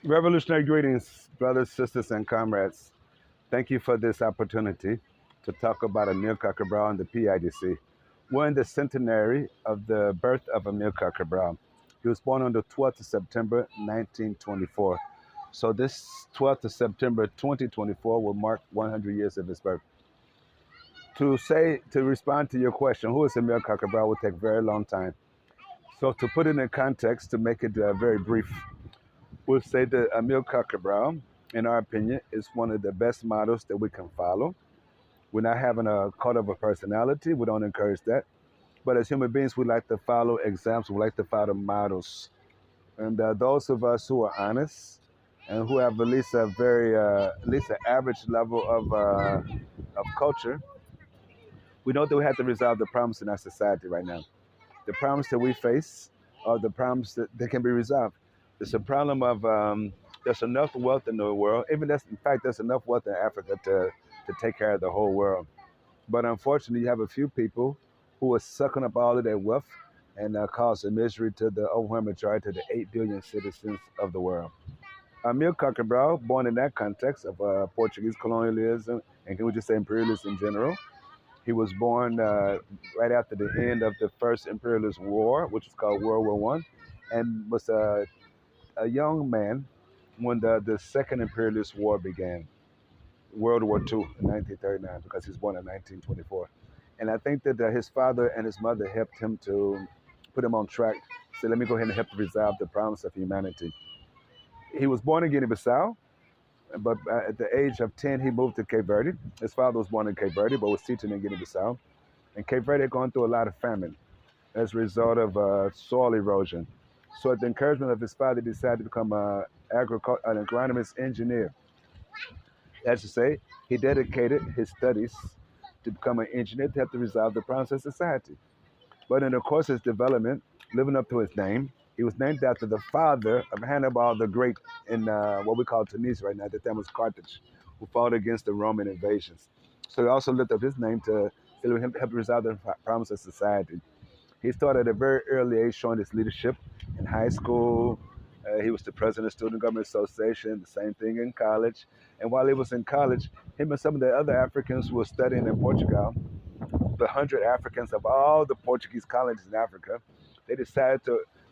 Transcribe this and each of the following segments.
Revolutionary greetings, brothers, sisters, and comrades. Thank you for this opportunity to talk about Amilcar Cabral and the PAIGC. We're in the centenary of the birth of Amilcar Cabral. He was born on the 12th of September, 1924. So this 12th of September, 2024 will mark 100 years of his birth. To respond to your question, who is Amilcar Cabral will take a very long time. So to put it in context, to make it very brief, we'll say that Amilcar Cabral, in our opinion, is one of the best models that we can follow. We're not having a cult of a personality. We don't encourage that. But as human beings, we like to follow examples. We like to follow models. And those of us who are honest and who have at least a at least an average level of culture, we know that we have to resolve the problems in our society right now. The problems that we face are the problems that can be resolved. There's a problem of there's enough wealth in the world. Even that's in fact there's enough wealth in Africa to take care of the whole world. But unfortunately, you have a few people who are sucking up all of their wealth and causing misery to the overwhelming majority of the 8 billion citizens of the world. Amilcar Cabral, born in that context of Portuguese colonialism and can we just say imperialism in general, he was born right after the end of the first imperialist war, which is called World War One, and was a young man when the second imperialist war began, World War II in 1939, because he was born in 1924. And I think that his father and his mother helped him to put him on track. So let me go ahead and help to resolve the problems of humanity. He was born in Guinea-Bissau, but at the age of 10, he moved to Cape Verde. His father was born in Cape Verde, but was teaching in Guinea-Bissau. And Cape Verde had gone through a lot of famine as a result of soil erosion. So at the encouragement of his father, he decided to become an agronomist engineer. As to say, he dedicated his studies to become an engineer to help to resolve the problems of society. But in the course of his development, living up to his name, he was named after the father of Hannibal the Great in what we call Tunisia right now. At the time was Carthage, who fought against the Roman invasions. So he also lived up his name to help resolve the problems of society. He started at a very early age showing his leadership in high school. He was the president of the Student Government Association, the same thing in college. And while he was in college, him and some of the other Africans who were studying in Portugal, the 100 Africans of all the Portuguese colonies in Africa, they decided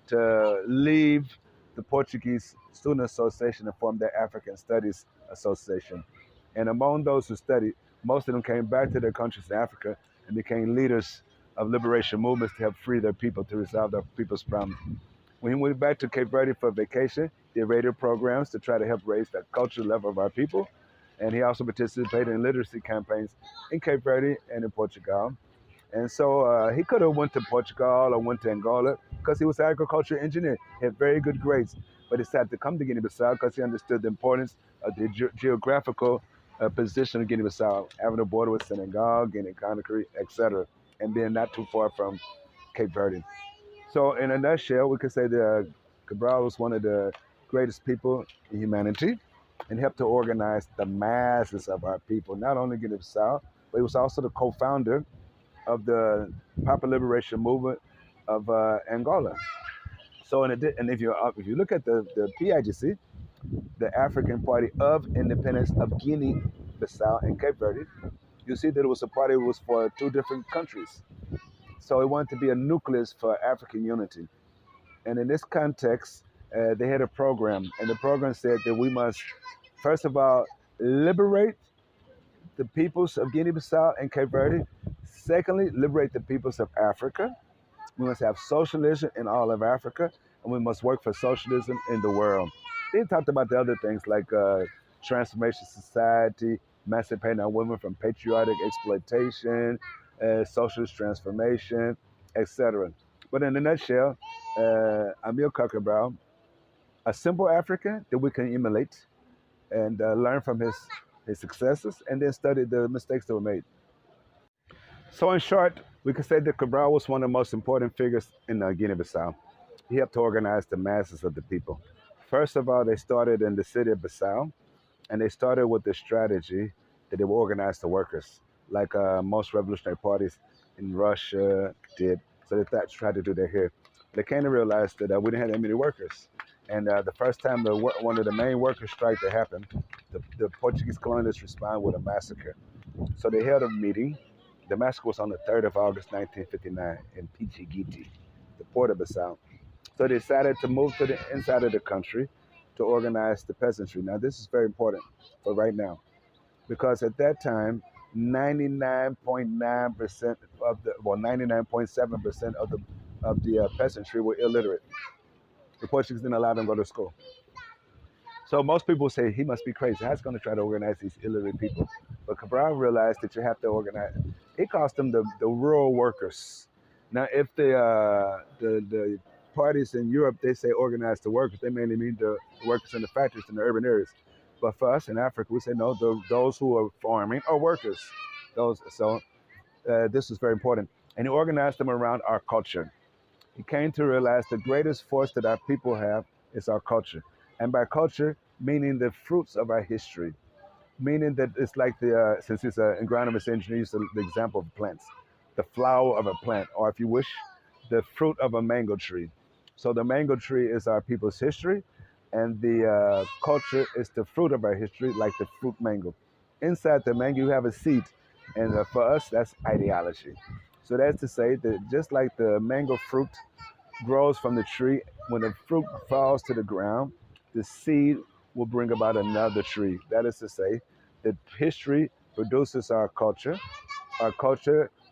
to leave the Portuguese Student Association and form their African Studies Association. And among those who studied, most of them came back to their countries in Africa and became leaders of liberation movements to help free their people, to resolve their people's problems. When he went back to Cape Verde for vacation, did radio programs to try to help raise the cultural level of our people. And he also participated in literacy campaigns in Cape Verde and in Portugal. And so he could have went to Portugal or went to Angola because he was an agricultural engineer. He had very good grades, but he decided to come to Guinea-Bissau because he understood the importance of the geographical position of Guinea-Bissau, having a border with Senegal, Guinea-Conakry, etc., and being not too far from Cape Verde. So in a nutshell, we could say that Cabral was one of the greatest people in humanity and helped to organize the masses of our people, not only Guinea-Bissau, but he was also the co-founder of the Popular Liberation Movement of Angola. So, and if you look at the PIGC, the African Party of Independence of Guinea-Bissau and Cape Verde, you see that it was a party that was for two different countries. So it wanted to be a nucleus for African unity. And in this context, they had a program, and the program said that we must, first of all, liberate the peoples of Guinea-Bissau and Cape Verde. Secondly, liberate the peoples of Africa. We must have socialism in all of Africa, and we must work for socialism in the world. They talked about the other things like transformation society, emancipating our women from patriotic exploitation, socialist transformation, etc. But in a nutshell, Amilcar Cabral, a simple African that we can emulate and learn from his successes, and then study the mistakes that were made. So, in short, we could say that Cabral was one of the most important figures in Guinea-Bissau. He helped to organize the masses of the people. First of all, they started in the city of Bissau, and they started with the strategy that they would organize the workers, like most revolutionary parties in Russia did. So they tried to do that here. They came to realize that we didn't have that many workers. And the first time one of the main worker strike that happened, the Portuguese colonialists responded with a massacre. So they held a meeting. The massacre was on the 3rd of August, 1959, in PAIGC, the port of Bissau. So they decided to move to the inside of the country to organize the peasantry. Now, this is very important for right now because at that time, 99.9% of the, well, 99.7% of the peasantry were illiterate. The Portuguese didn't allow them to go to school. So most people say he must be crazy. How's he going to try to organize these illiterate people? But Cabral realized that you have to organize. He calls them the rural workers. Now, if the parties in Europe they say organize the workers, they mainly mean the workers in the factories in the urban areas. But for us in Africa, we say no. Those who are farming are workers. This is very important, and he organized them around our culture. He came to realize the greatest force that our people have is our culture. And by culture, meaning the fruits of our history, meaning that it's like since he's an agronomist engineer, he used the example of plants, the flower of a plant, or if you wish, the fruit of a mango tree. So the mango tree is our people's history, and the culture is the fruit of our history, like the fruit mango. Inside the mango, you have a seed, and for us, that's ideology. So that's to say that just like the mango fruit grows from the tree, when the fruit falls to the ground, the seed will bring about another tree. That is to say, that history produces our culture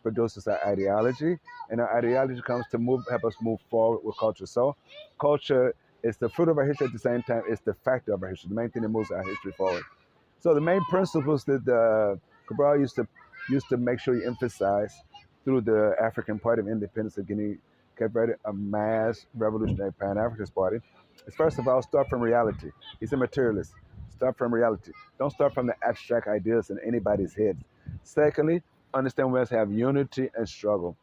produces our ideology, and our ideology comes to help us move forward with culture. So, culture is the fruit of our history at the same time. It's the factor of our history, the main thing that moves our history forward. So, the main principles that Cabral used to make sure he emphasized through the African Party of Independence of Guinea, Cape Verde, a mass revolutionary pan-Africanist party, is first of all start from reality. He's a materialist. Start from reality. Don't start from the abstract ideas in anybody's head. Secondly, understand we must have unity and struggle.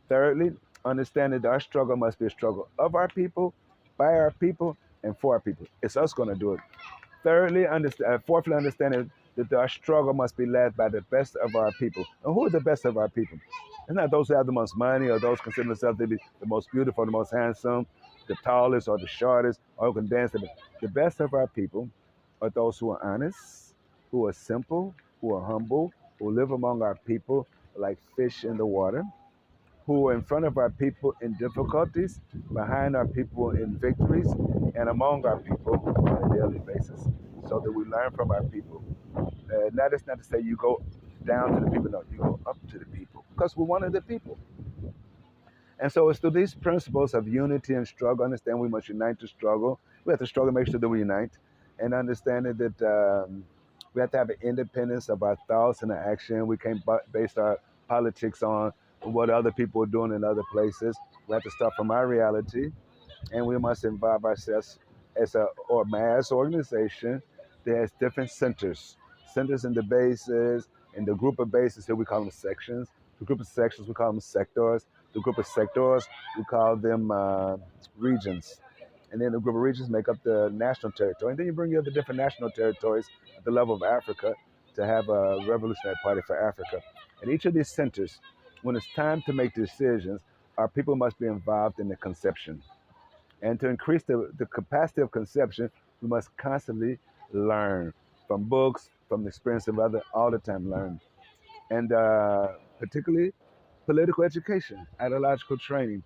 Thirdly, understand that our struggle must be a struggle of our people, by our people, and for our people. It's us going to do it. Fourthly, understanding that our struggle must be led by the best of our people. And who are the best of our people? It's not those who have the most money or those consider themselves to be the most beautiful, the most handsome, the tallest or the shortest, or who can dance. The best of our people are those who are honest, who are simple, who are humble, who live among our people like fish in the water, who are in front of our people in difficulties, behind our people in victories, and among our people on a daily basis, so that we learn from our people. That is not to say you go down to the people, no, you go up to the people, because we're one of the people. And so it's through these principles of unity and struggle, understand we must unite to struggle. We have to struggle, make sure that we unite, and understanding that we have to have an independence of our thoughts and our action. We can't base our politics on what other people are doing in other places. We have to start from our reality, and we must involve ourselves as a or mass organization that has different centers in the bases, in the group of bases here we call them sections. The group of sections we call them sectors. The group of sectors we call them regions. And then the group of regions make up the national territory. And then you bring in the different national territories at the level of Africa to have a revolutionary party for Africa. And each of these centers, when it's time to make decisions, our people must be involved in the conception. And to increase the capacity of conception, we must constantly learn from books, from the experience of others, all the time learn. And particularly political education, ideological training.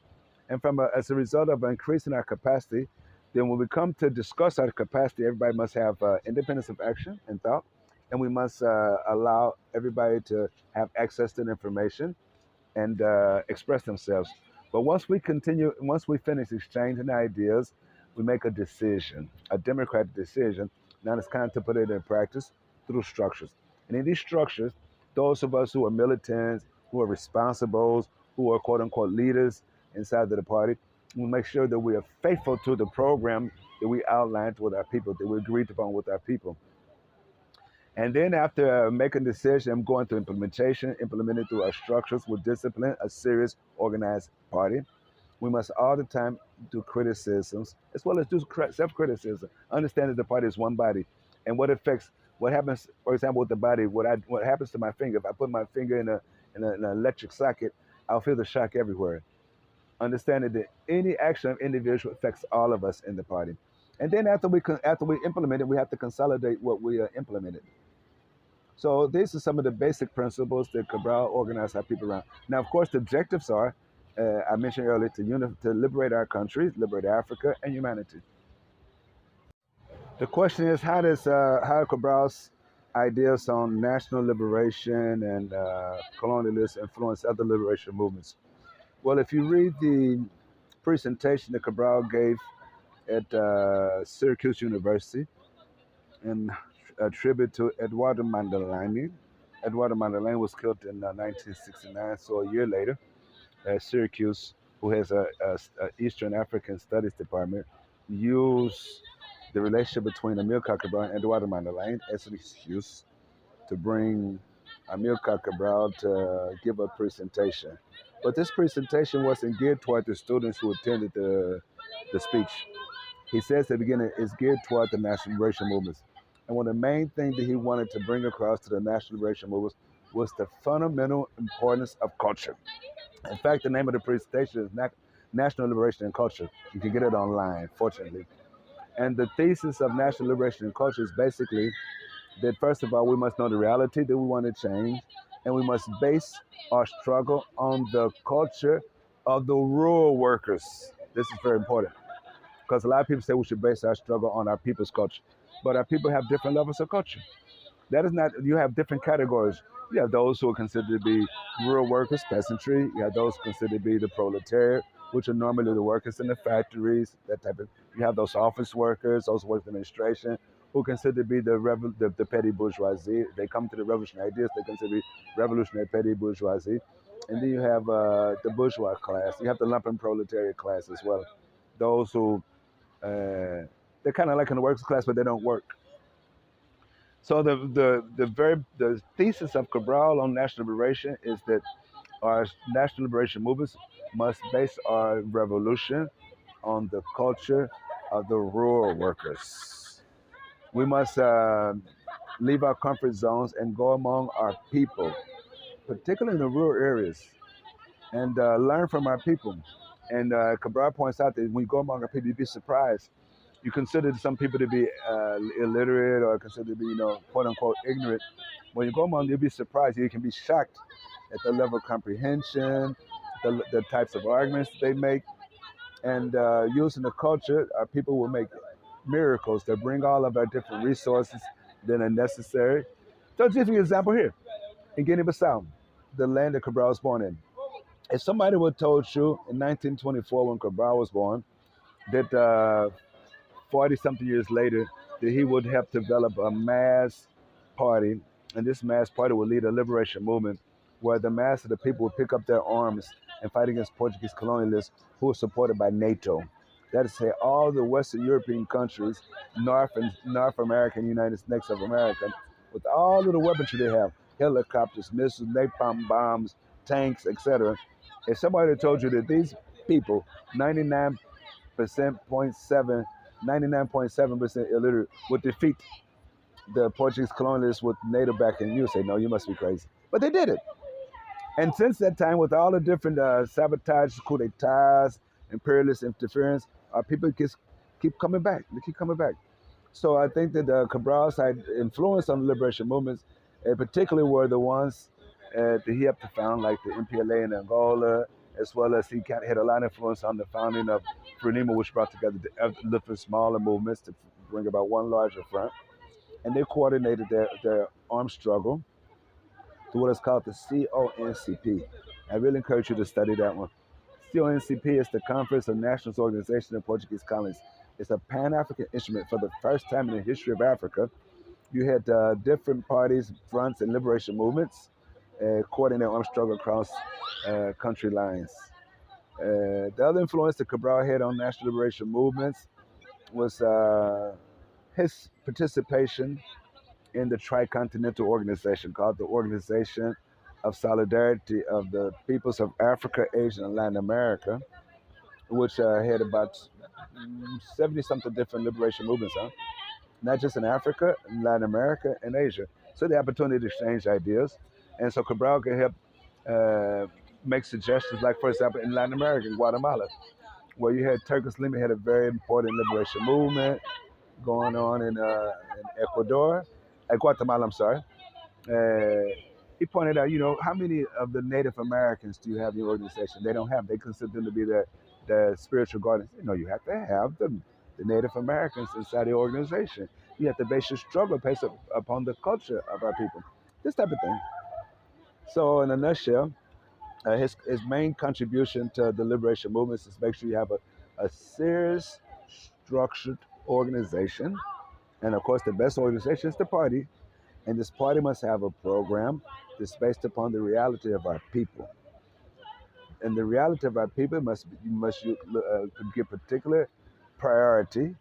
And as a result of increasing our capacity, then when we come to discuss our capacity, everybody must have independence of action and thought, and we must allow everybody to have access to the information and express themselves. But once we finish exchanging ideas, we make a decision, a democratic decision. Now it's time to put it in practice through structures. And in these structures, those of us who are militants, who are responsibles, who are quote unquote leaders inside of the party, we make sure that we are faithful to the program that we outlined with our people, that we agreed upon with our people. And then after making a decision and going to implementation, implemented through our structures with discipline, a serious organized party, we must all the time do criticisms as well as do self-criticism. Understand that the party is one body, and what happens, for example, with the body. What happens to my finger? If I put my finger in an electric socket, I'll feel the shock everywhere. Understanding that any action of individual affects all of us in the party. And then after we implement it, we have to consolidate what we implemented. So these are some of the basic principles that Cabral organized our people around. Now, of course, the objectives are, I mentioned earlier, to liberate our country, liberate Africa, and humanity. The question is, how Cabral's ideas on national liberation and colonialism influence other liberation movements? Well, if you read the presentation that Cabral gave at Syracuse University in a tribute to Eduardo Mondlane. Eduardo Mondlane was killed in 1969, so a year later, Syracuse, who has a Eastern African Studies department, used the relationship between Amilcar Cabral and Eduardo Mondlane as an excuse to bring Amilcar Cabral to give a presentation. But this presentation wasn't geared toward the students who attended the speech. He says at the beginning it's geared toward the national liberation movements. And one of the main things that he wanted to bring across to the national liberation movements was the fundamental importance of culture. In fact, the name of the presentation is National Liberation and Culture. You can get it online, fortunately. And the thesis of national liberation and culture is basically that, first of all, we must know the reality that we want to change, and we must base our struggle on the culture of the rural workers. This is very important because a lot of people say we should base our struggle on our people's culture, but our people have different levels of culture. That is not, you have different categories. You have those who are considered to be rural workers, peasantry. You have those considered to be the proletariat, which are normally the workers in the factories, that type of. You have those office workers, those who work in administration, who consider to be the petty bourgeoisie. They come to the revolutionary ideas, they consider to be revolutionary petty bourgeoisie. And then you have the bourgeois class. You have the lumpen proletariat class as well. Those who, they're kind of like in the workers class, but they don't work. So the thesis of Cabral on national liberation is that our national liberation movements must base our revolution on the culture of the rural workers. We must leave our comfort zones and go among our people, particularly in the rural areas, and learn from our people. And Cabral points out that when you go among our people, you'd be surprised. You consider some people to be illiterate or considered to be, quote unquote, ignorant. When you go among them, you'll be surprised. You can be shocked at the level of comprehension, the types of arguments they make. And using the culture, our people will make miracles that bring all of our different resources that are necessary. So, just for example, here in Guinea-Bissau, the land that Cabral was born in. If somebody would have told you in 1924, when Cabral was born, that 40 something years later, that he would help develop a mass party, and this mass party would lead a liberation movement where the mass of the people would pick up their arms and fight against Portuguese colonialists who were supported by NATO. That is to say, all the Western European countries, North America and United States of America, with all of the weaponry they have, helicopters, missiles, napalm bombs, tanks, etc. If somebody had told you that these people, 99.7% illiterate, would defeat the Portuguese colonialists with NATO backing, you would say, no, you must be crazy. But they did it. And since that time, with all the different sabotage, coup d'etats, imperialist interference, people just keep coming back. They keep coming back. So I think that Cabral's influence on the liberation movements, particularly were the ones that he helped to found, like the MPLA in Angola, as well as he had a lot of influence on the founding of Frelimo, which brought together the different smaller movements to bring about one larger front. And they coordinated their armed struggle to what is called the CONCP. I really encourage you to study that one. CONCP is the Conference of Nations Organization of Portuguese Colonies. It's a pan-African instrument for the first time in the history of Africa. You had different parties, fronts, and liberation movements coordinating armed struggle across country lines. The other influence that Cabral had on national liberation movements was his participation in the tricontinental organization called the Organization of Solidarity of the Peoples of Africa, Asia, and Latin America, which had about 70-something different liberation movements, not just in Africa, Latin America, and Asia. So the opportunity to exchange ideas. And so Cabral could help make suggestions, like, for example, in Latin America, in Guatemala, where you had Turkish Lima had a very important liberation movement going on in Ecuador, Guatemala. I'm sorry. He pointed out, how many of the Native Americans do you have in your organization? They don't have. They consider them to be the spiritual guardians. You have to have the Native Americans inside the organization. You have to base your struggle based upon the culture of our people. This type of thing. So, in a nutshell, his main contribution to the liberation movements is make sure you have a serious, structured organization. And of course, the best organization is the party. And this party must have a program that's based upon the reality of our people. And the reality of our people must give particular priority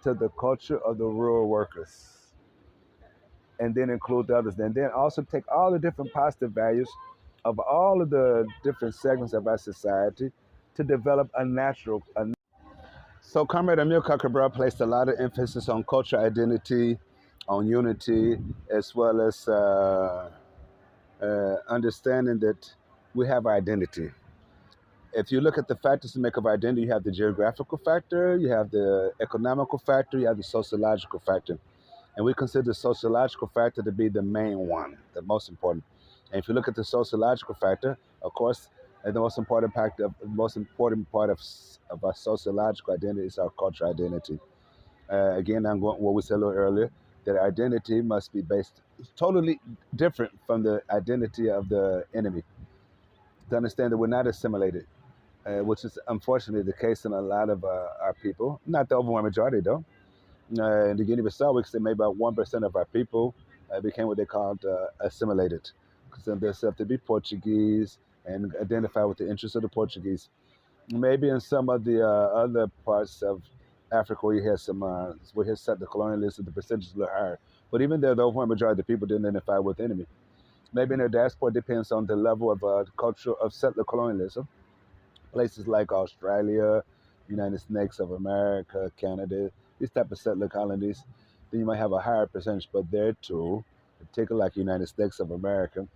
to the culture of the rural workers, and then include the others. And then also take all the different positive values of all of the different segments of our society to develop a natural. So, Comrade Amilcar Cabral placed a lot of emphasis on cultural identity, on unity, as well as understanding that we have our identity. If you look at the factors that make up identity, you have the geographical factor, you have the economical factor, you have the sociological factor. And we consider the sociological factor to be the main one, the most important. And if you look at the sociological factor, of course, the most important part of our sociological identity is our cultural identity. Again, I'm going what we said a little earlier, that identity must be based totally different from the identity of the enemy. To understand that we're not assimilated, which is unfortunately the case in a lot of our people. Not the overwhelming majority, though. In the Guinea-Bissau, we can say maybe about 1% of our people became what they called assimilated, consider themselves to be Portuguese and identify with the interests of the Portuguese. Maybe in some of the other parts of Africa where you had where you had the colonialism, the percentage is a little higher. But even there, the overwhelming majority of the people didn't identify with the enemy. Maybe in their diaspora, it depends on the level of culture of settler colonialism. Places like Australia, United States of America, Canada, these type of settler colonies, then you might have a higher percentage. But there too, particularly like United States of America,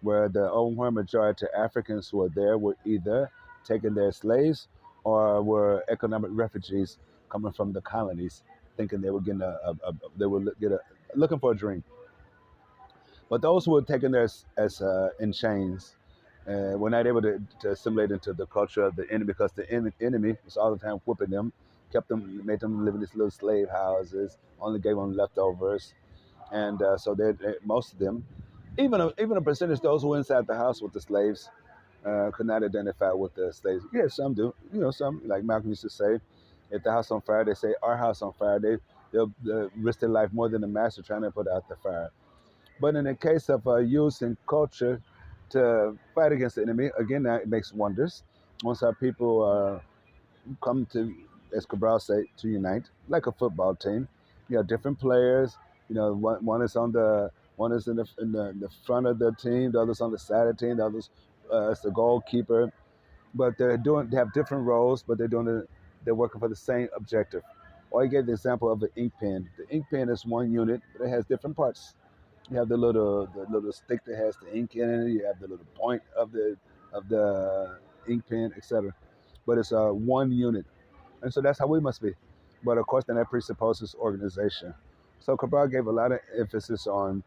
where the overwhelming majority of Africans who were there were either taken their slaves or were economic refugees coming from the colonies, thinking they were getting looking for a dream. But those who were taken there as in chains were not able to assimilate into the culture of the enemy, because the enemy was all the time whipping them, made them live in these little slave houses, only gave them leftovers, and so most of them, even a percentage of those who were inside the house with the slaves, could not identify with the slaves. Yeah, some do. Some, like Malcolm used to say, if the house on fire, they say our house on fire. They'll risk their life more than the master trying to put out the fire. But in the case of using culture to fight against the enemy, again, that makes wonders. Once our people come to, as Cabral said, to unite, like a football team, you have different players. One is in the front of the team, the other's on the side of the team, the other's is the goalkeeper. But they have different roles, but they're working for the same objective. Or I gave the example of the ink pen. The ink pen is one unit, but it has different parts. You have the little stick that has the ink in it. You have the little point of the ink pen, etc. But it's one unit, and so that's how we must be. But of course, then that presupposes organization. So Cabral gave a lot of emphasis on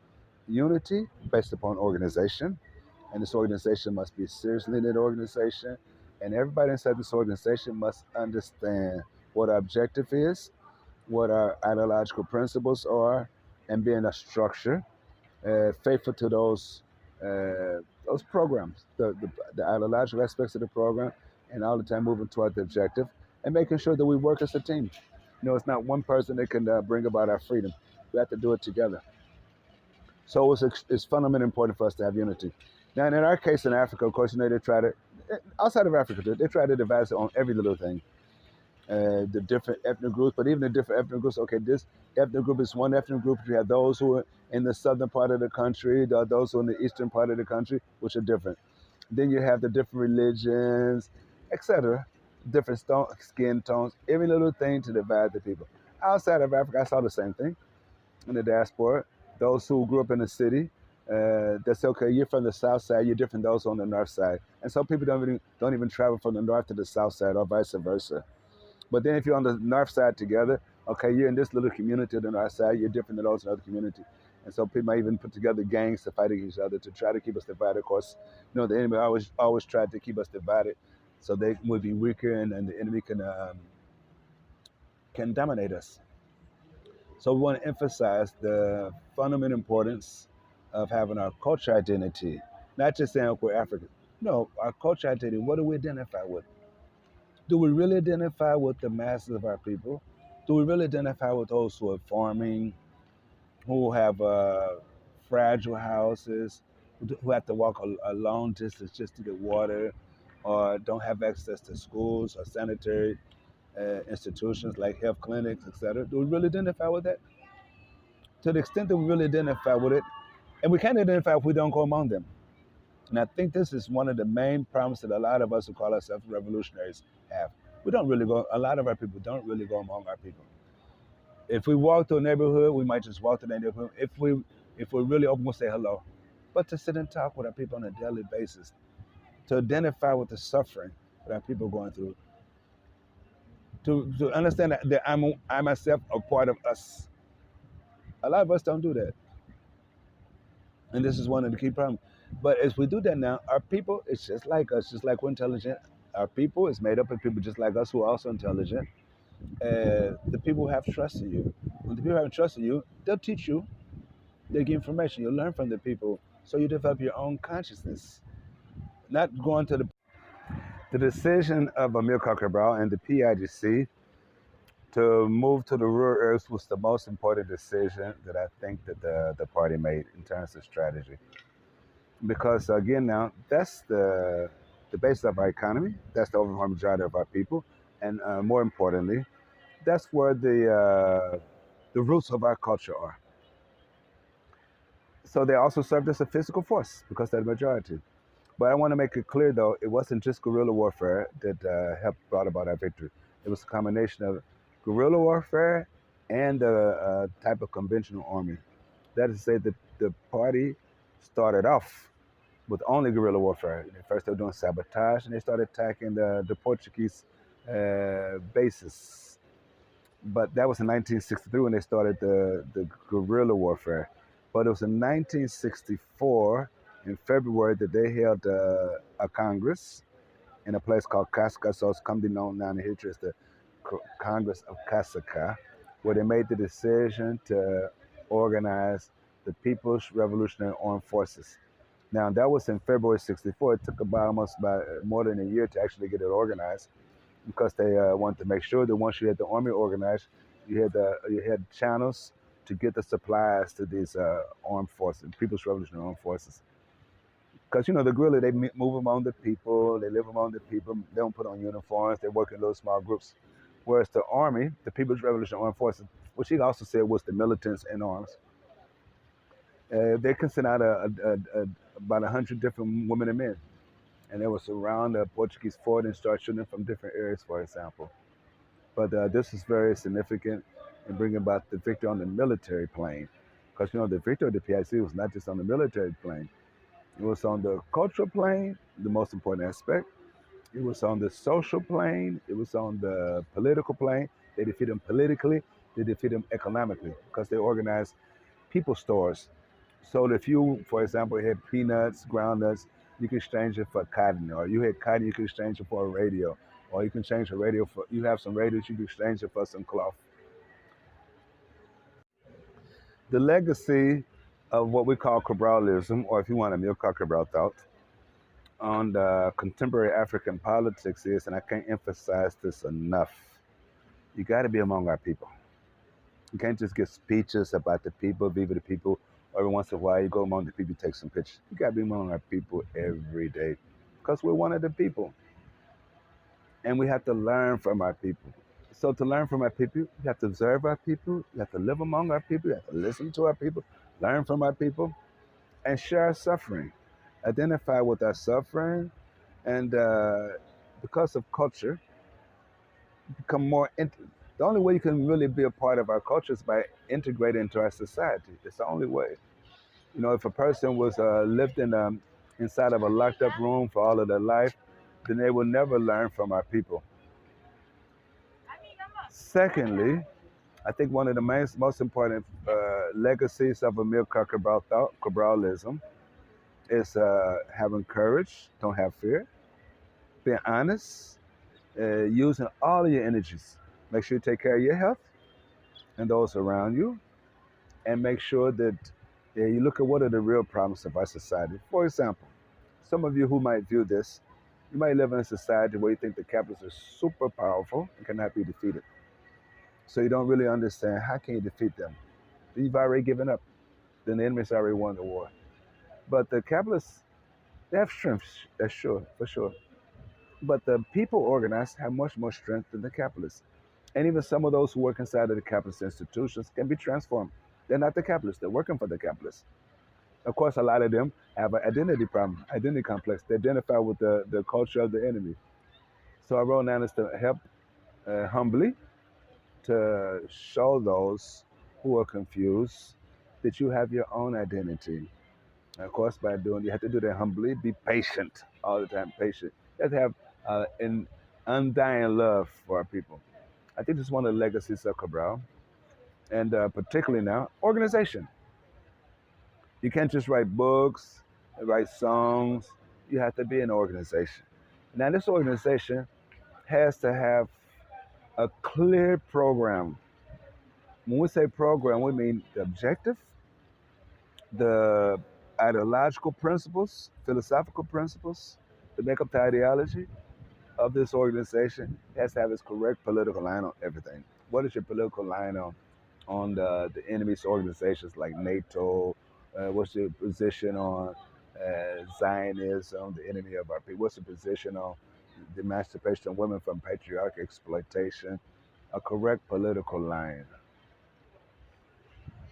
unity based upon organization, and this organization must be a seriously knit organization, and everybody inside this organization must understand what our objective is, what our ideological principles are, and be in a structure faithful to those programs, the ideological aspects of the program, and all the time moving toward the objective, and making sure that we work as a team. It's not one person that can bring about our freedom. We have to do it together. So it's fundamentally important for us to have unity. Now, in our case in Africa, of course, they try to, outside of Africa, they try to divide us on every little thing. The different ethnic groups, but even the different ethnic groups, okay, this ethnic group is one ethnic group. You have those who are in the southern part of the country, those who are in the eastern part of the country, which are different. Then you have the different religions, etc., different skin tones, every little thing to divide the people. Outside of Africa, I saw the same thing in the diaspora. Those who grew up in the city, they say, okay, you're from the south side, you're different than those on the north side. And some people don't even travel from the north to the south side or vice versa. But then if you're on the north side together, okay, you're in this little community on the north side, you're different than those in other community. And so people might even put together gangs to fight against each other to try to keep us divided. Of course, the enemy always tried to keep us divided so they would be weaker and the enemy can dominate us. So we want to emphasize the fundamental importance of having our culture identity, not just saying we're African. No, our culture identity, what do we identify with? Do we really identify with the masses of our people? Do we really identify with those who are farming, who have fragile houses, who have to walk a long distance just to get water, or don't have access to schools or sanitary institutions like health clinics, etc.? Do we really identify with that? To the extent that we really identify with it, and we can't identify if we don't go among them. And I think this is one of the main problems that a lot of us who call ourselves revolutionaries have. We don't really go, a lot of our people don't really go among our people. If we walk through a neighborhood, we might just walk through the neighborhood. If we're really open, we'll say hello. But to sit and talk with our people on a daily basis, to identify with the suffering that our people are going through, to understand that I myself are part of us. A lot of us don't do that. And this is one of the key problems. But as we do that now, our people, it's just like us, just like we're intelligent. Our people is made up of people just like us who are also intelligent. The people who have trust in you. When the people have trust in you, they'll teach you, they'll give information. You'll learn from the people. So you develop your own consciousness. Not going to the decision of Amilcar Cabral and the PAIGC to move to the rural areas was the most important decision that I think that the party made in terms of strategy. Because again, now that's the basis of our economy. That's the overwhelming majority of our people, and more importantly, that's where the roots of our culture are. So they also served as a physical force because they're the majority. But I want to make it clear, though, it wasn't just guerrilla warfare that helped brought about our victory. It was a combination of guerrilla warfare and a type of conventional army. That is to say that the party started off with only guerrilla warfare. First, they were doing sabotage, and they started attacking the Portuguese bases. But that was in 1963 when they started the guerrilla warfare. But it was in 1964, in February, that they held a Congress in a place called Casca. So it's come to be known now in history as the Congress of Casca, where they made the decision to organize the People's Revolutionary Armed Forces. Now that was in February '64. It took about more than a year to actually get it organized, because they wanted to make sure that once you had the army organized, you had channels to get the supplies to these armed forces, People's Revolutionary Armed Forces. Because the guerrilla, they move among the people, they live among the people. They don't put on uniforms. They work in little small groups. Whereas the army, the People's Revolutionary Armed Forces, which he also said was the militants in arms, they can send out about 100 different women and men, and they will surround the Portuguese fort and start shooting from different areas, for example. But this is very significant in bringing about the victory on the military plane, because the victory of the PIC was not just on the military plane; it was on the cultural plane, the most important aspect. It was on the social plane. It was on the political plane. They defeated them politically. They defeated them economically because they organized people stores. So if you, for example, had peanuts, groundnuts, you can exchange it for cotton. Or you had cotton, you can exchange it for a radio. Or you can change a radio for, you have some radios, you can exchange it for some cloth. The legacy of what we call Cabralism, or if you want Amilcar Cabral thought, on the contemporary African politics is, and I can't emphasize this enough, you got to be among our people. You can't just give speeches about the people, viva the people. Every once in a while, you go among the people, take some pictures. You got to be among our people every day because we're one of the people. And we have to learn from our people. So to learn from our people, you have to observe our people. You have to live among our people. You have to listen to our people, learn from our people, and share our suffering. Identify with our suffering, and because of culture, become more. The only way you can really be a part of our culture is by integrating into our society. It's the only way. If a person was lived inside of a locked up room for all of their life, then they will never learn from our people. Secondly, I think one of the most important legacies of Amilcar Cabral thought, Cabralism, is having courage, don't have fear, being honest, using all of your energies. Make sure you take care of your health and those around you, and make sure that you look at what are the real problems of our society. For example, some of you who might view this, you might live in a society where you think the capitalists are super powerful and cannot be defeated. So you don't really understand how can you defeat them. You've already given up. Then the enemy's already won the war. But the capitalists, they have strength, that's sure, for sure. But the people organized have much more strength than the capitalists. And even some of those who work inside of the capitalist institutions can be transformed. They're not the capitalists, they're working for the capitalists. Of course, a lot of them have an identity problem, identity complex. They identify with the culture of the enemy. So I wrote down this to help humbly to show those who are confused that you have your own identity. And of course, by doing, you have to do that humbly. Be patient all the time. Patient. You have to have an undying love for our people. I think this is one of the legacies of Cabral, and particularly now, organization. You can't just write books, write songs. You have to be an organization. Now, this organization has to have a clear program. When we say program, we mean the objective, the ideological principles, philosophical principles that make up the ideology of this organization. It has to have its correct political line on everything. What is your political line on the enemy's organizations like NATO? What's your position on Zionism, the enemy of our people? What's your position on the emancipation of women from patriarchal exploitation? A correct political line.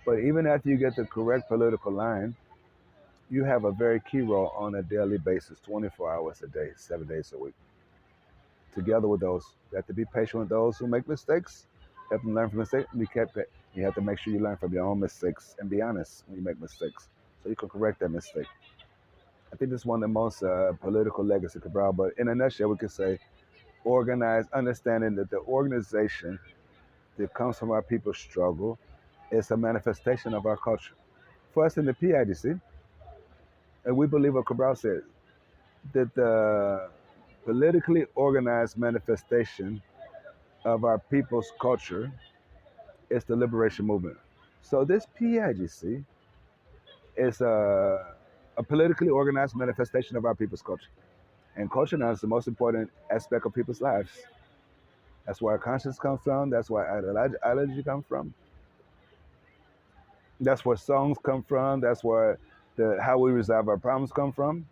But even after you get the correct political line, you have a very key role on a daily basis, 24 hours a day, 7 days a week. Together with those, you have to be patient with those who make mistakes, help them learn from mistakes. You have to make sure you learn from your own mistakes and be honest when you make mistakes so you can correct that mistake. I think this is one of the most political legacy of Cabral, but in a nutshell, we could say organize, understanding that the organization that comes from our people's struggle is a manifestation of our culture. For us in the PAIGC, and we believe what Cabral said, that the politically organized manifestation of our people's culture is the liberation movement. So this PAIGC is a politically organized manifestation of our people's culture. And culture now is the most important aspect of people's lives. That's where our conscience comes from. That's where ideology comes from. That's where songs come from. That's where how we resolve our problems come from.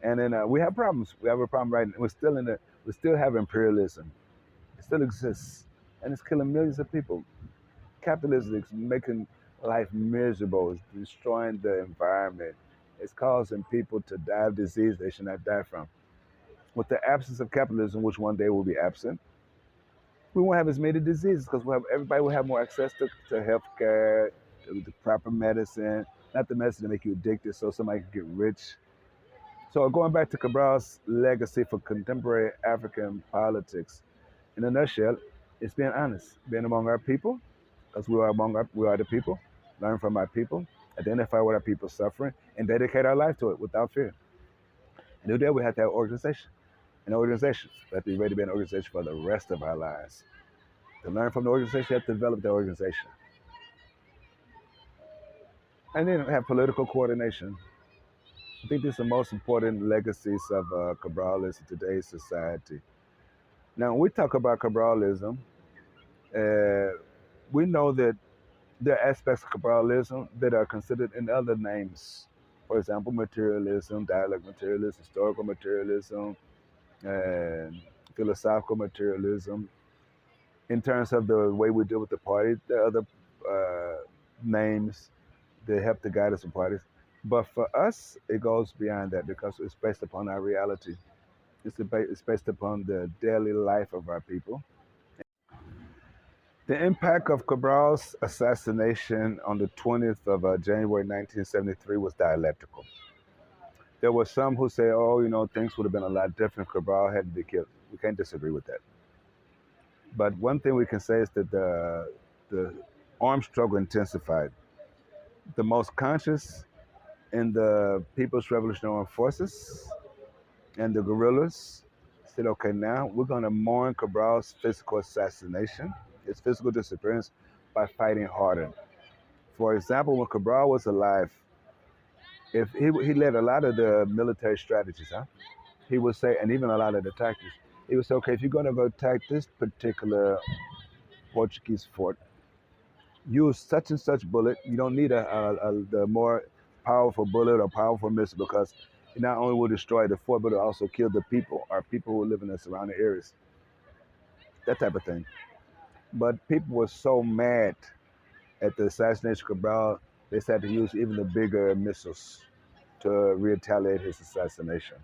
And then we have problems. We have a problem right now. We still have imperialism. It still exists, and it's killing millions of people. Capitalism is making life miserable. It's destroying the environment. It's causing people to die of disease they should not die from. With the absence of capitalism, which one day will be absent, we won't have as many diseases because everybody will have more access to health care, to the proper medicine, not the medicine to make you addicted so somebody can get rich. So going back to Cabral's legacy for contemporary African politics, in a nutshell, it's being honest, being among our people, because we are the people, learn from our people, identify what our people are suffering, and dedicate our life to it without fear. And to do that, we have to have organization. An organization. We have to be ready to be an organization for the rest of our lives. To learn from the organization, you have to develop the organization. And then have political coordination. I think these are the most important legacies of Cabralism in today's society. Now, when we talk about Cabralism, we know that there are aspects of Cabralism that are considered in other names. For example, materialism, dialect materialism, historical materialism, and philosophical materialism. In terms of the way we deal with the parties, there are other names that help to guide us in parties. But for us, it goes beyond that because it's based upon our reality. It's based upon the daily life of our people. The impact of Cabral's assassination on the 20th of January 1973 was dialectical. There were some who say, oh, things would have been a lot different if Cabral hadn't been killed. We can't disagree with that. But one thing we can say is that the armed struggle intensified. The most conscious in the People's Revolutionary Armed Forces and the guerrillas said, okay, now we're going to mourn Cabral's physical assassination, his physical disappearance, by fighting harder. For example, when Cabral was alive, if he led a lot of the military strategies, huh? He would say, and even a lot of the tactics, he would say, okay, if you're going to go attack this particular Portuguese fort, use such and such bullet. You don't need the more powerful bullet or powerful missile because it not only will destroy the fort, but it also kill the people or people who live in the surrounding areas. That type of thing. But people were so mad at the assassination of Cabral, they started to use even the bigger missiles to retaliate his assassination.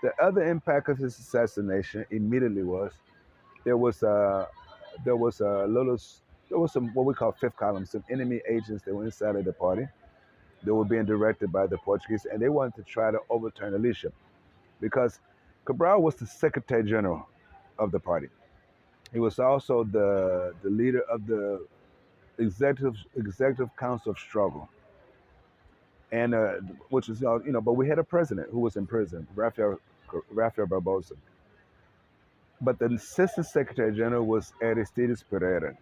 The other impact of his assassination immediately was there was a there was a little there was some what we call fifth column, some enemy agents that were inside of the party that were being directed by the Portuguese, and they wanted to try to overturn the leadership because Cabral was the Secretary General of the party. He was also the leader of the executive council of struggle, and which is but we had a president who was in prison, Rafael Barbosa. But the Assistant Secretary General was Aristides Pereira.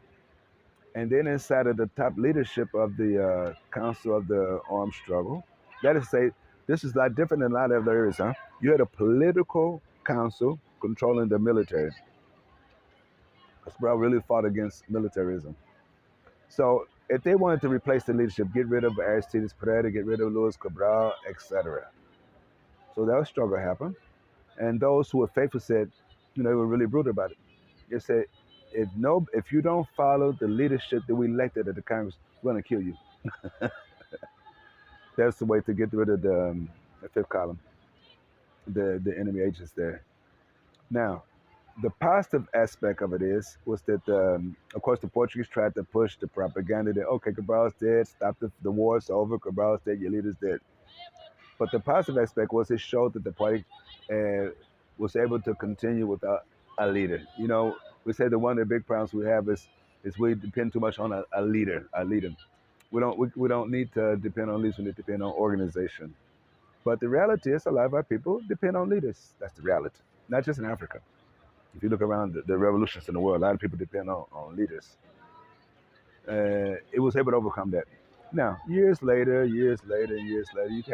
And then inside of the top leadership of the Council of the Armed Struggle, that is to say, this is a lot different than a lot of other areas, huh? You had a political council controlling the military. Cabral really fought against militarism. So if they wanted to replace the leadership, get rid of Aristides Pereira, get rid of Luis Cabral, etc. So that struggle happened. And those who were faithful said, they were really brutal about it. They said, if you don't follow the leadership that we elected at the Congress, we're gonna kill you. That's the way to get rid of the fifth column, the enemy agents there. Now, the positive aspect of it was that of course the Portuguese tried to push the propaganda that okay, Cabral's dead, stop the war, it's over, Cabral's dead, your leader's dead. But the positive aspect was it showed that the party was able to continue without a leader. We say that one of the big problems we have is we depend too much on a leader. We don't need to depend on leaders. We need to depend on organization. But the reality is, a lot of our people depend on leaders. That's the reality. Not just in Africa. If you look around the revolutions in the world, a lot of people depend on leaders. It was able to overcome that. Now, years later, you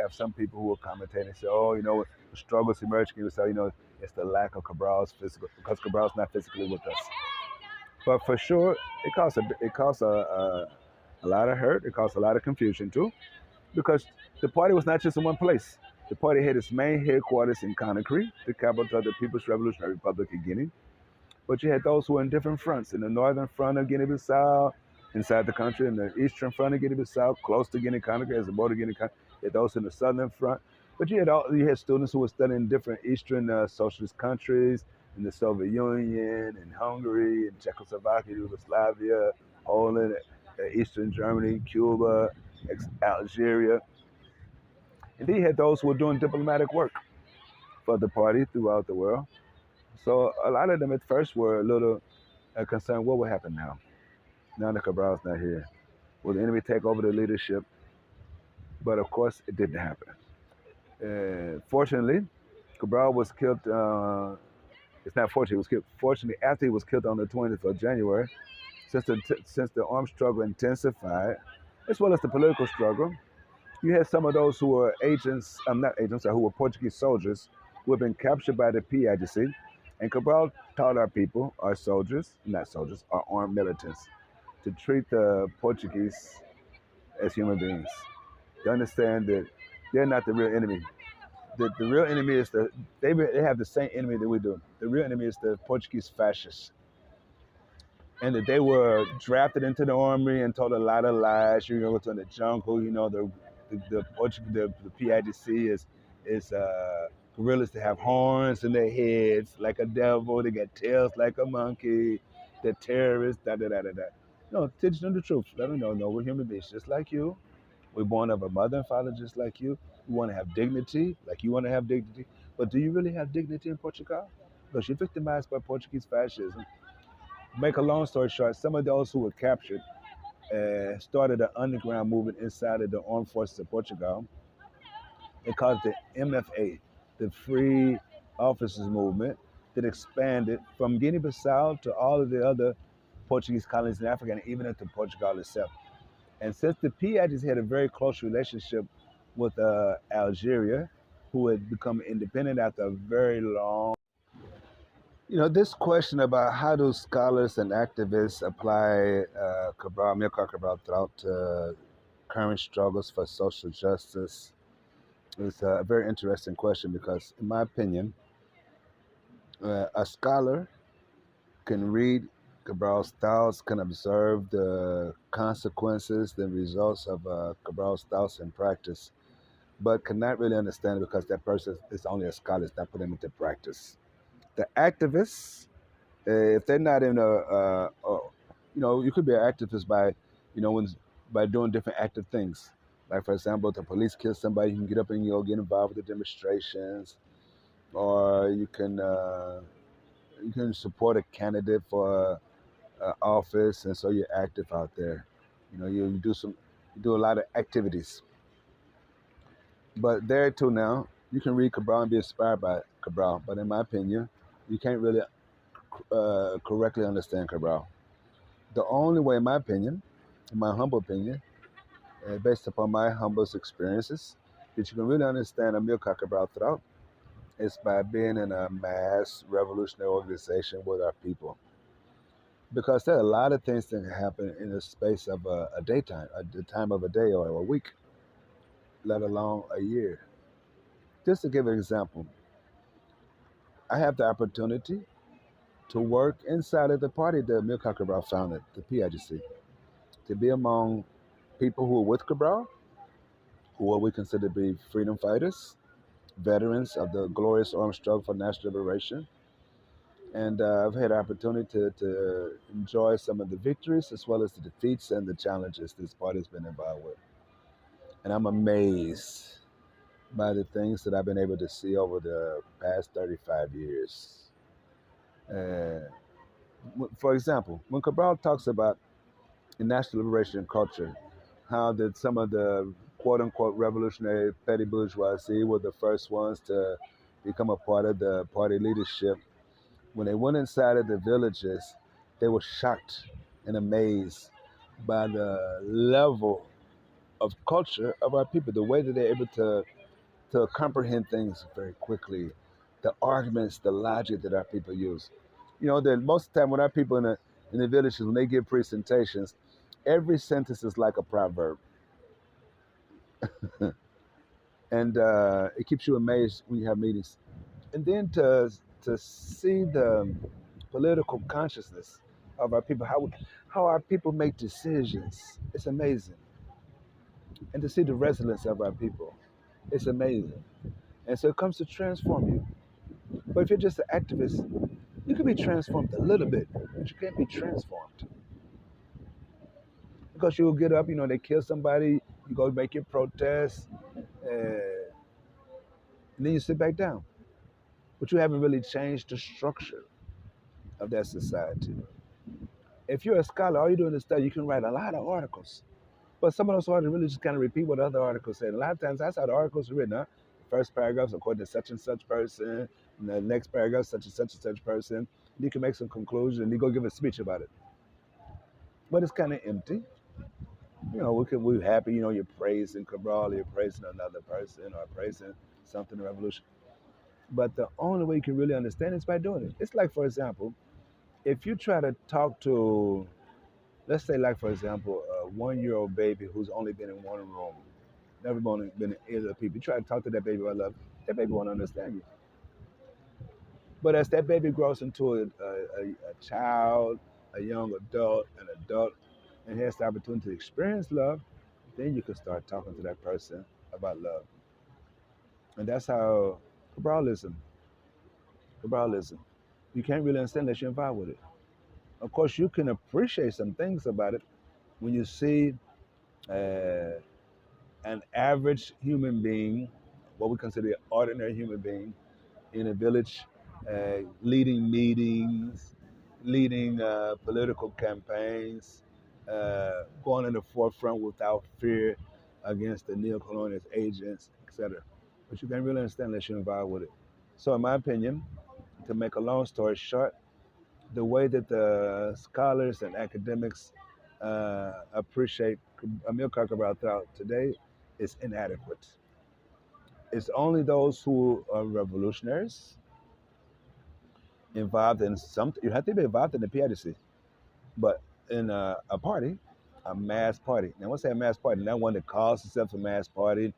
have some people who will commentate and say, "Oh, the struggles emerging." You say, it's the lack of Cabral's physical because Cabral's not physically with us. But for sure, it caused a lot of hurt. It caused a lot of confusion too, because the party was not just in one place. The party had its main headquarters in Conakry, the capital of the People's Revolutionary Republic of Guinea. But you had those who were in different fronts. In the northern front of Guinea-Bissau, inside the country, in the eastern front of Guinea-Bissau, close to Guinea-Conakry, as the border of Guinea-Conakry. You had those in the southern front. But you had students who were studying in different eastern socialist countries, in the Soviet Union, in Hungary, in Czechoslovakia, Yugoslavia, Poland, Eastern Germany, Cuba, Algeria. And then you had those who were doing diplomatic work for the party throughout the world. So a lot of them at first were a little concerned, what will happen now? Now that Cabral's not here. Will the enemy take over the leadership? But of course, it didn't happen. Fortunately, Cabral was killed. It's not fortunate, he was killed. Fortunately, after he was killed on the 20th of January, since the armed struggle intensified, as well as the political struggle, you had some of those who were agents, not agents, who were Portuguese soldiers who had been captured by the PAIGC. And Cabral taught our people, our soldiers, not soldiers, our armed militants, to treat the Portuguese as human beings. To understand that they're not the real enemy. The real enemy is they have the same enemy that we do. The real enemy is the Portuguese fascists. And that they were drafted into the army and told a lot of lies. You're going to go to the jungle. The PIGC is gorillas that have horns in their heads like a devil. They got tails like a monkey. They're terrorists. Da da da da da. No, teach them the truth. Let them know. No, we're human beings just like you. We're born of a mother and father just like you. We want to have dignity like you want to have dignity. But do you really have dignity in Portugal? Because you're victimized by Portuguese fascism. Make a long story short, some of those who were captured started an underground movement inside of the armed forces of Portugal. They called it the MFA, the Free Officers Movement, that expanded from Guinea-Bissau to all of the other Portuguese colonies in Africa and even into Portugal itself. And since the PAIGC had a very close relationship with Algeria, who had become independent after a very long. This question about how do scholars and activists apply Amilcar Cabral throughout current struggles for social justice is a very interesting question because, in my opinion, a scholar can read Cabral's thoughts, can observe the consequences, the results of Cabral's thoughts in practice, but cannot really understand it because that person is only a scholar, it's not putting into practice. The activists, if they're not in you could be an activist by, by doing different active things. Like, for example, if the police kill somebody, you can get up and get involved with the demonstrations, or you can support a candidate for office, and so you're active out there. You do a lot of activities. But there too now, you can read Cabral and be inspired by Cabral. But in my opinion, you can't really correctly understand Cabral. The only way, in my opinion, in my humble opinion, based upon my humblest experiences, that you can really understand Amilcar Cabral throughout is by being in a mass revolutionary organization with our people. Because there are a lot of things that can happen in the space of a daytime, the time of a day or a week, let alone a year. Just to give an example, I have the opportunity to work inside of the party that Amilcar Cabral founded, the PAIGC, to be among people who are with Cabral, who are we consider to be freedom fighters, veterans of the glorious armed struggle for national liberation. And I've had the opportunity to enjoy some of the victories as well as the defeats and the challenges this party has been involved with. And I'm amazed by the things that I've been able to see over the past 35 years. Uh, for example, when Cabral talks about the national liberation culture, how that some of the quote unquote revolutionary petty bourgeoisie were the first ones to become a part of the party leadership. When they went inside of the villages, they were shocked and amazed by the level of culture of our people, the way that they're able to comprehend things very quickly, the arguments, the logic that our people use. That most of the time when our people in the villages, when they give presentations, every sentence is like a proverb. And it keeps you amazed when you have meetings. And then to see the political consciousness of our people, how our people make decisions, it's amazing. And to see the resilience of our people, it's amazing. And so it comes to transform you. But if you're just an activist, you can be transformed a little bit, but you can't be transformed. Because you'll get up, they kill somebody, you go make your protest, and then you sit back down. But you haven't really changed the structure of that society. If you're a scholar, all you're doing is study, you can write a lot of articles. But some of those articles really just kind of repeat what other articles said. A lot of times that's how the articles are written. Huh? First paragraphs according to such and such person, and the next paragraph such and such person. You can make some conclusion and you go give a speech about it. But it's kind of empty. We're happy, you're praising Cabral, you're praising another person, or praising something in the revolution. But the only way you can really understand it is by doing it. It's like, for example, if you try to talk to, let's say, like, for example, a 1-year-old baby who's only been in one room, never been in either people. You try to talk to that baby about love, that baby won't understand you. But as that baby grows into a child, a young adult, an adult, and has the opportunity to experience love, then you can start talking to that person about love. And that's how Cabralism, Cabralism. You can't really understand unless you're involved with it. Of course, you can appreciate some things about it when you see uh, an average human being, what we consider an ordinary human being, in a village, leading meetings, leading political campaigns, going in the forefront without fear against the neocolonial agents, etc. But you can't really understand unless you're involved with it. So, in my opinion, to make a long story short, the way that the scholars and academics appreciate Amilcar Cabral throughout today is inadequate. It's only those who are revolutionaries involved in something. You have to be involved in the PAIGC, but in a party, a mass party. Now, when I say a mass party, not one that calls itself a mass party,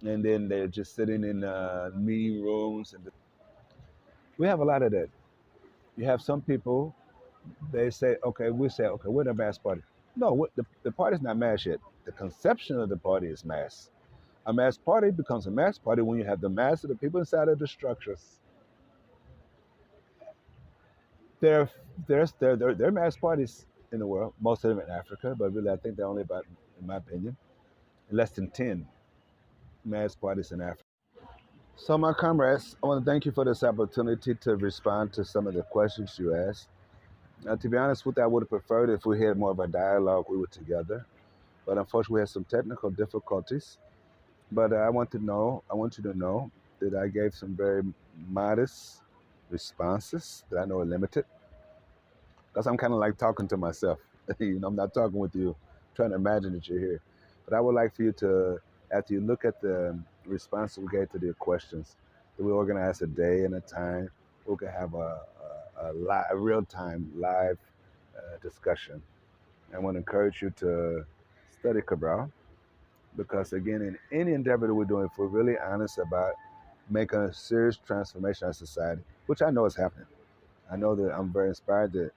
and then they're just sitting in meeting rooms. And we have a lot of that. You have some people. They say, okay, we say, okay, we're the mass party. No, the party's not mass yet. The conception of the party is mass. A mass party becomes a mass party when you have the mass of the people inside of the structures. There, there are mass parties in the world, most of them in Africa, but really I think they're only about, in my opinion, less than 10 mass parties in Africa. So, my comrades, I want to thank you for this opportunity to respond to some of the questions you asked. To be honest with you, I would have preferred if we had more of a dialogue, we were together. But unfortunately, we had some technical difficulties. But I want you to know that I gave some very modest responses that I know are limited. Because I'm kind of like talking to myself. I'm not talking with you, trying to imagine that you're here. But I would like for you to, after you look at the responses we gave to the questions, that we organize a day and a time we can have a real-time live discussion. I want to encourage you to study Cabral because, again, in any endeavor that we're doing, if we're really honest about making a serious transformation in society, which I know is happening. I know that I'm very inspired that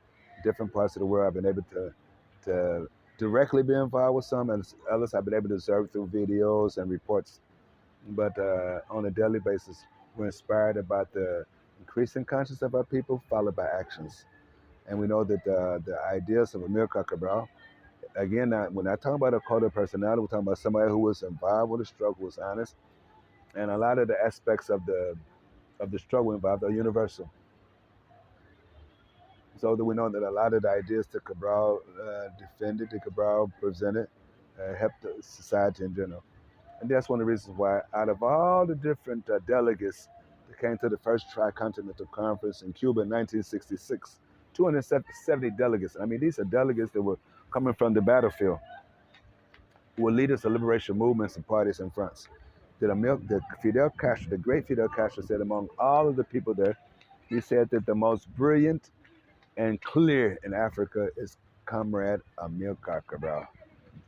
different parts of the world I've been able to directly be involved with some, and others I've been able to observe through videos and reports. But on a daily basis, we're inspired about the increasing consciousness of our people, followed by actions. And we know that the ideas of Amilcar Cabral, again, when I talk about a code of personality, we're talking about somebody who was involved with the struggle, was honest, and a lot of the aspects of the struggle involved are universal. So that we know that a lot of the ideas that Cabral defended, that Cabral presented, helped the society in general. And that's one of the reasons why, out of all the different delegates that came to the first Tricontinental Conference in Cuba in 1966, 270 delegates. I mean, these are delegates that were coming from the battlefield, who were leaders of liberation movements and parties and fronts. That Fidel Castro, the great Fidel Castro, said among all of the people there, he said that the most brilliant and clear in Africa is Comrade Amilcar Cabral.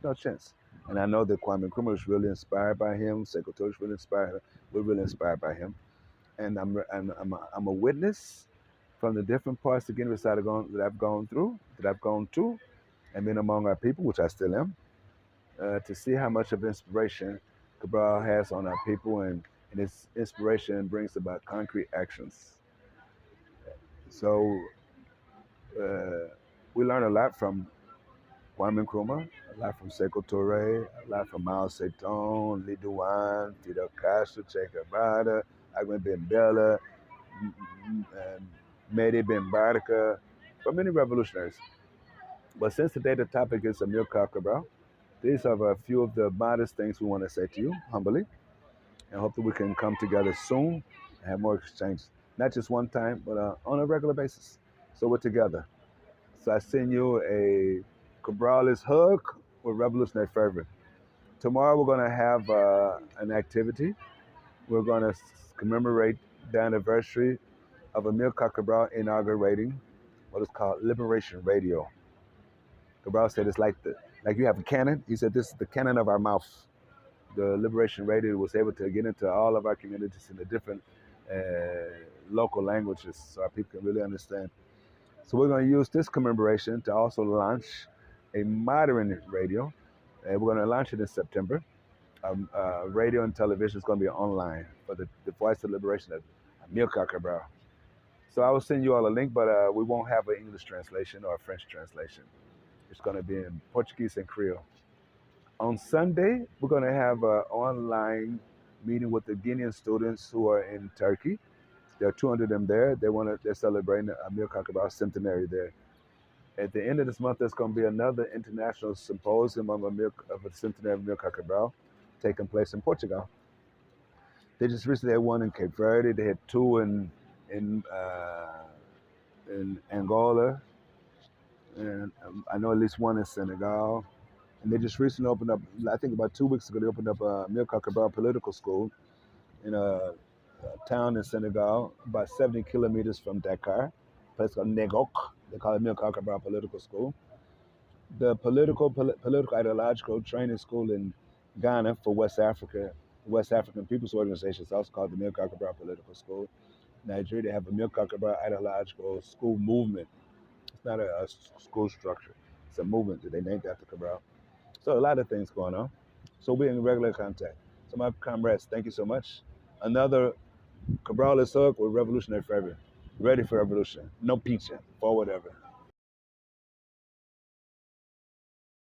No chance. And I know that Kwame Nkrumah was really inspired by him. Sekou Touré was really inspired. We're really inspired by him. And I'm a witness from the different parts of Guinea-Bissau that I've gone through, that I've gone to, and been among our people, which I still am, to see how much of inspiration Cabral has on our people, and his inspiration brings about concrete actions. So we learn a lot from Kwame Nkrumah, a lot from Sekou Touré, a lot from Mao Zedong, Lee Duan, Fidel Castro, Che Guevara, Aguen Ben Bella, Mehdi Ben Baraka, from many revolutionaries. But since today the topic is Amilcar Cabral, these are a few of the modest things we want to say to you, humbly, and hope that we can come together soon and have more exchanges. Not just one time, but on a regular basis. So we're together. So I send you a Cabralist hug with revolutionary fervor. Tomorrow we're going to have an activity. We're going to commemorate the anniversary of Amilcar Cabral inaugurating what is called Liberation Radio. Cabral said it's like you have a cannon. He said this is the cannon of our mouth. The Liberation Radio was able to get into all of our communities in the different local languages so our people can really understand. So we're going to use this commemoration to also launch a modern radio. And we're going to launch it in September. Radio and television is going to be online for the Voice of Liberation of Amilcar Cabral. So I will send you all a link, but we won't have an English translation or a French translation. It's going to be in Portuguese and Creole. On Sunday, we're going to have an online meeting with the Guinean students who are in Turkey. There are 200 of them there. They're celebrating the Amilcar Cabral centenary there. At the end of this month, there's going to be another international symposium of the centenary of Amilcar Cabral taking place in Portugal. They just recently had one in Cape Verde. They had two in Angola, and I know at least one in Senegal. And they just recently opened up, I think about 2 weeks ago, they opened up a Amilcar Cabral political school in a town in Senegal, about 70 kilometers from Dakar, a place called Negok. They call it Amilcar Cabral Political School. The political ideological training school in Ghana for West Africa, West African People's Organization, is also called the Amilcar Cabral Political School. Nigeria, they have a Amilcar Cabral ideological school movement. It's not a school structure. It's a movement that they named after Cabral. So a lot of things going on. So we're in regular contact. So my comrades, thank you so much. Another Cabral is hooked with revolutionary fervor. Ready for revolution. No peaching, for whatever.